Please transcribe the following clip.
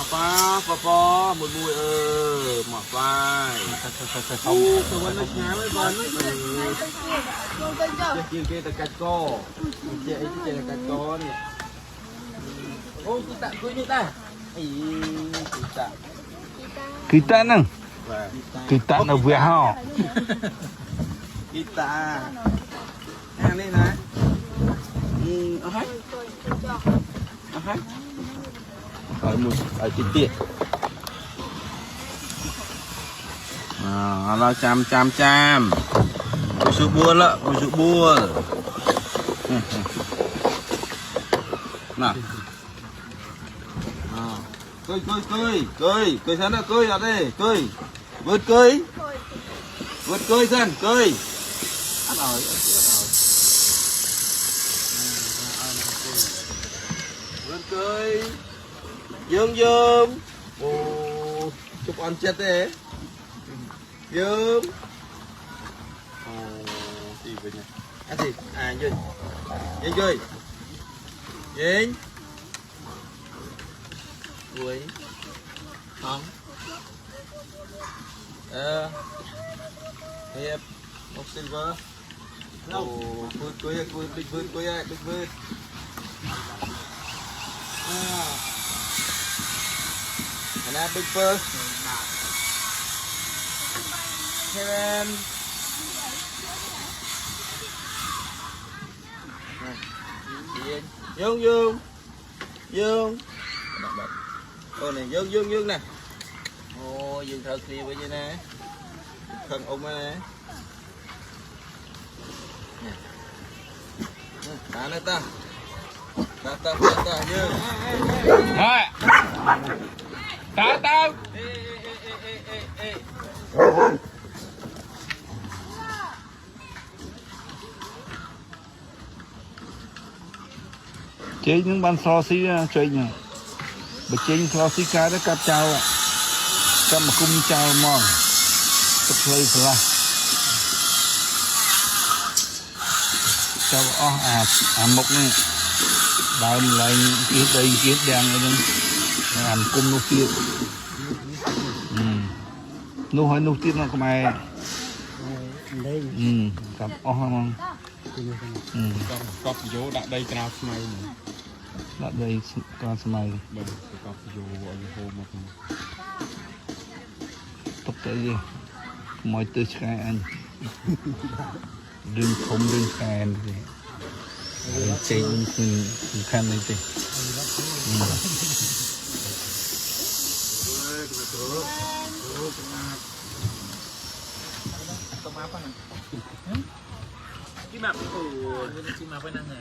phò một mùi mỏ phai tụi mình nó nhá với con kia là cắt co chị là cắt co nè ô kita cưới như ta Kita nè kita nó vừa hao kita ăn đi nè ở trên tiệt nó chăm bùi sữa bua lợ bùi sữa bua nào cười xem nào cười ở đây cười vượt cười xem cười ăn rồi vượt cười dương ô chụp ăn chết đấy dương ô gì vậy nhỉ ăn gì dương cười dương cuối không hiệp một silver vượt cười anh big bird Kevin Dương ô này dương nè ô dương thật kia với như nè thân ông nè ta nữa ta dương thôi tao chế những ban so xí chơi nhỉ bật chế so xí cá đó cặp chào ạ cặp mà cung chào mòn tập chơi phải là chào một này đào lại kia đây kia đèn này làm cung nó kia nó hỏi nó tiếc nó có mày cặp không cọp vô đã đây cao smay đã đây cao smay cọp vô ở hồ một tập tới gì mọi từ khai anh đừng không đừng khai anh gì chơi những khăn này gì Kim map apa nanya?